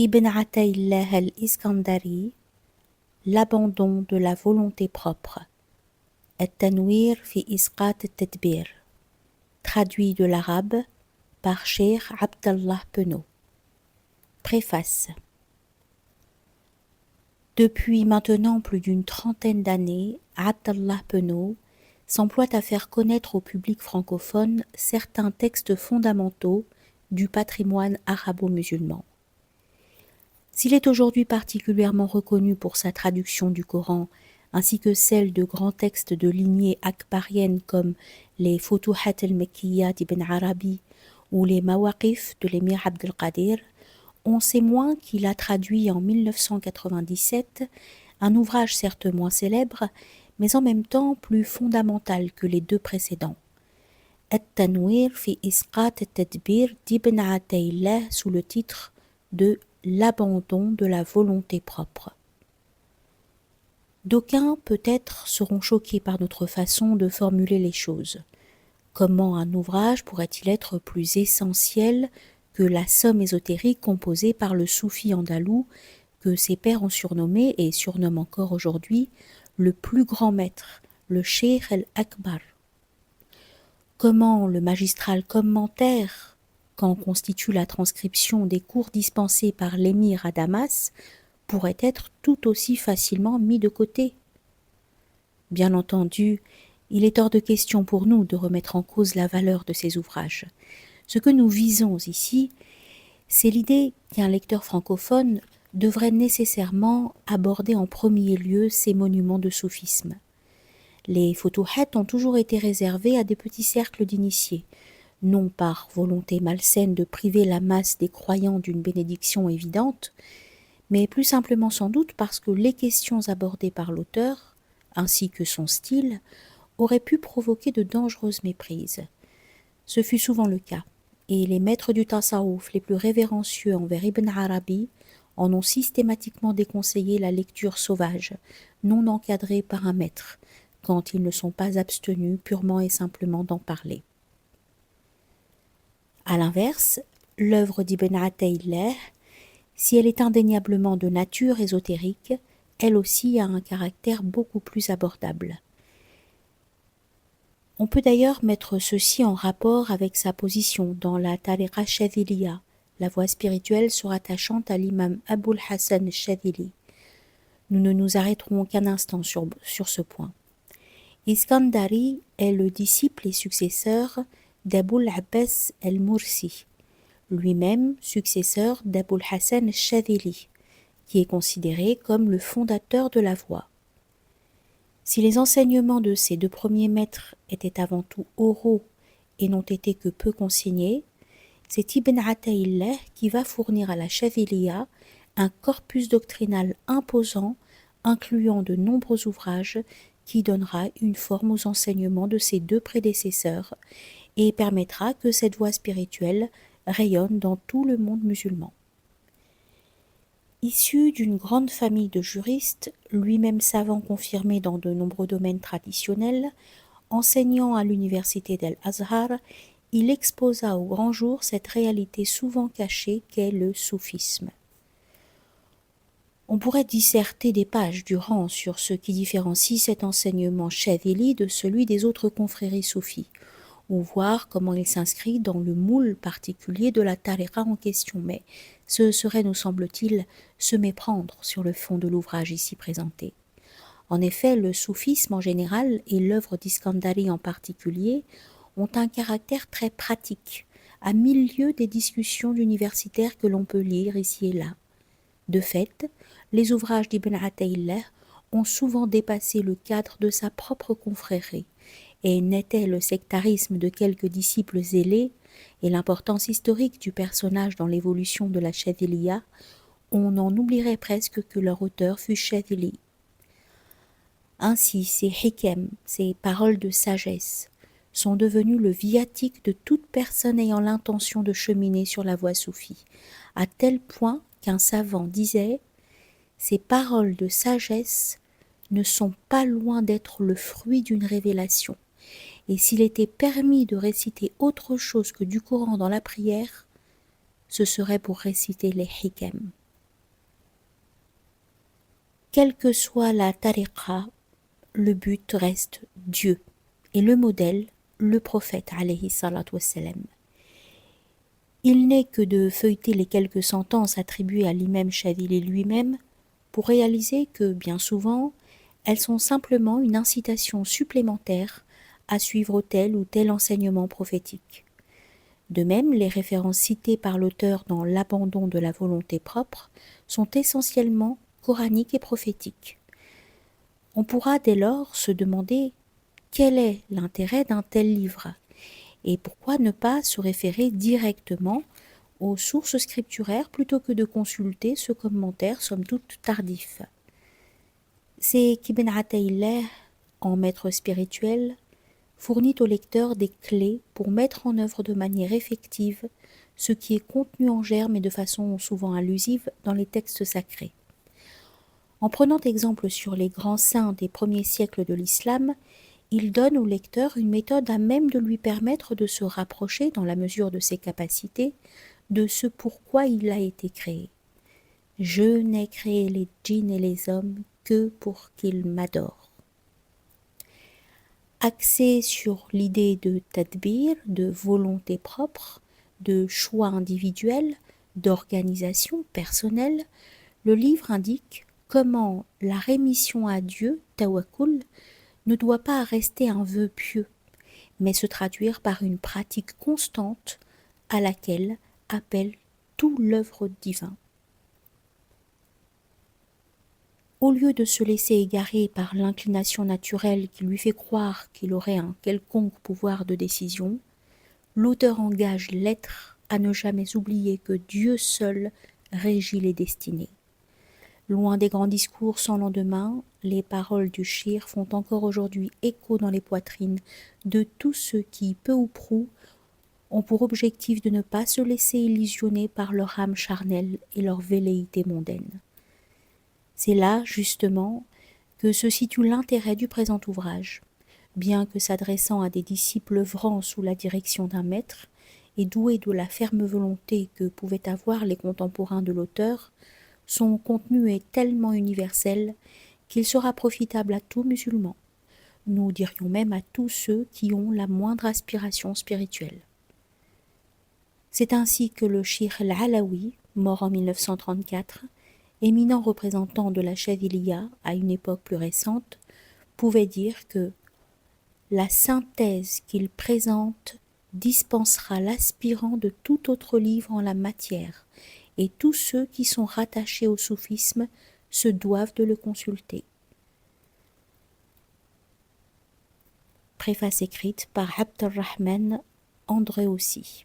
Ibn Ataillah al-Iskandari, l'abandon de la volonté propre. التنوير في إسقاط التدبير. Traduit de l'arabe par Cheikh Abdallah Penaud. Préface. Depuis maintenant plus d'une trentaine d'années, Abdallah Penaud s'emploie à faire connaître au public francophone certains textes fondamentaux du patrimoine arabo-musulman. S'il est aujourd'hui particulièrement reconnu pour sa traduction du Coran, ainsi que celle de grands textes de lignée akbarienne comme les Futuhat al-Makkiyya d'Ibn Arabi ou les Mawaqif de l'émir Abdelkader, on sait moins qu'il a traduit en 1997 un ouvrage certes moins célèbre, mais en même temps plus fondamental que les deux précédents. At-Tanwir fi Isqat at-Tadbir d'Ibn Ataillah sous le titre de L'abandon de la volonté propre. D'aucuns, peut-être, seront choqués par notre façon de formuler les choses. Comment un ouvrage pourrait-il être plus essentiel que la somme ésotérique composée par le soufi andalou que ses pairs ont surnommé et surnomment encore aujourd'hui le plus grand maître, le Cheikh el-Akbar. Comment le magistral commentaire qu'en constitue la transcription des cours dispensés par l'émir à Damas pourrait être tout aussi facilement mis de côté. Bien entendu, il est hors de question pour nous de remettre en cause la valeur de ces ouvrages. Ce que nous visons ici, c'est l'idée qu'un lecteur francophone devrait nécessairement aborder en premier lieu ces monuments de soufisme. Les Futuhat ont toujours été réservés à des petits cercles d'initiés, non par volonté malsaine de priver la masse des croyants d'une bénédiction évidente, mais plus simplement sans doute parce que les questions abordées par l'auteur, ainsi que son style, auraient pu provoquer de dangereuses méprises. Ce fut souvent le cas, et les maîtres du tasawwuf les plus révérencieux envers Ibn Arabi en ont systématiquement déconseillé la lecture sauvage, non encadrée par un maître, quand ils ne sont pas abstenus purement et simplement d'en parler. A l'inverse, l'œuvre d'Ibn Ataillah, si elle est indéniablement de nature ésotérique, elle aussi a un caractère beaucoup plus abordable. On peut d'ailleurs mettre ceci en rapport avec sa position dans la Tariqa Shadhiliya, la voie spirituelle se rattachant à l'imam Abul Hassan Shadhili. Nous ne nous arrêterons qu'un instant sur ce point. Iskandari est le disciple et successeur d'Abul Abbas al-Mursi, lui-même successeur d'Abul Hassan al-Shadhili, qui est considéré comme le fondateur de la voie. Si les enseignements de ces deux premiers maîtres étaient avant tout oraux et n'ont été que peu consignés, c'est Ibn Ataillah qui va fournir à la Shadhiliya un corpus doctrinal imposant, incluant de nombreux ouvrages qui donnera une forme aux enseignements de ses deux prédécesseurs et permettra que cette voie spirituelle rayonne dans tout le monde musulman. Issu d'une grande famille de juristes, lui-même savant confirmé dans de nombreux domaines traditionnels, enseignant à l'université d'Al-Azhar, il exposa au grand jour cette réalité souvent cachée qu'est le soufisme. On pourrait disserter des pages durant sur ce qui différencie cet enseignement Shadhili de celui des autres confréries soufis, ou voir comment il s'inscrit dans le moule particulier de la tariqa en question, mais ce serait, nous semble-t-il, se méprendre sur le fond de l'ouvrage ici présenté. En effet, le soufisme en général et l'œuvre d'Iskandari en particulier ont un caractère très pratique, à mille lieues des discussions universitaires que l'on peut lire ici et là. De fait, les ouvrages d'Ibn Ataillah ont souvent dépassé le cadre de sa propre confrérie, et n'était le sectarisme de quelques disciples zélés et l'importance historique du personnage dans l'évolution de la Shadhiliya, on en oublierait presque que leur auteur fut Shadhili. Ainsi, ces hikam, ces paroles de sagesse, sont devenues le viatique de toute personne ayant l'intention de cheminer sur la voie soufie, à tel point qu'un savant disait « Ces paroles de sagesse ne sont pas loin d'être le fruit d'une révélation. Et s'il était permis de réciter autre chose que du Coran dans la prière, ce serait pour réciter les hikam. » Quelle que soit la tariqa, le but reste Dieu et le modèle, le prophète alayhi salatu wassalam. Il n'est que de feuilleter les quelques sentences attribuées à l'imam Chadhili lui-même pour réaliser que, bien souvent, elles sont simplement une incitation supplémentaire à suivre tel ou tel enseignement prophétique. De même, les références citées par l'auteur dans l'abandon de la volonté propre sont essentiellement coraniques et prophétiques. On pourra dès lors se demander quel est l'intérêt d'un tel livre et pourquoi ne pas se référer directement aux sources scripturaires plutôt que de consulter ce commentaire somme toute tardif. C'est qu'Ibn Ataïllah, en maître spirituel, fournit au lecteur des clés pour mettre en œuvre de manière effective ce qui est contenu en germe et de façon souvent allusive dans les textes sacrés. En prenant exemple sur les grands saints des premiers siècles de l'islam, il donne au lecteur une méthode à même de lui permettre de se rapprocher, dans la mesure de ses capacités, de ce pourquoi il a été créé. Je n'ai créé les djinns et les hommes que pour qu'ils m'adorent. Axé sur l'idée de tadbir, de volonté propre, de choix individuel, d'organisation personnelle, le livre indique comment la rémission à Dieu, tawakkul, ne doit pas rester un vœu pieux, mais se traduire par une pratique constante à laquelle appelle tout l'œuvre divin. Au lieu de se laisser égarer par l'inclination naturelle qui lui fait croire qu'il aurait un quelconque pouvoir de décision, l'auteur engage l'être à ne jamais oublier que Dieu seul régit les destinées. Loin des grands discours sans lendemain, les paroles du shir font encore aujourd'hui écho dans les poitrines de tous ceux qui, peu ou prou, ont pour objectif de ne pas se laisser illusionner par leur âme charnelle et leur velléité mondaine. C'est là, justement, que se situe l'intérêt du présent ouvrage. Bien que s'adressant à des disciples œuvrant sous la direction d'un maître et doués de la ferme volonté que pouvaient avoir les contemporains de l'auteur, son contenu est tellement universel qu'il sera profitable à tout musulman. Nous dirions même à tous ceux qui ont la moindre aspiration spirituelle. C'est ainsi que le Cheikh al-Alawi, mort en 1934, éminent représentant de la Chadhiliya à une époque plus récente, pouvait dire que la synthèse qu'il présente dispensera l'aspirant de tout autre livre en la matière, et tous ceux qui sont rattachés au soufisme se doivent de le consulter. Préface écrite par Abd al-Rahman Andréoussi.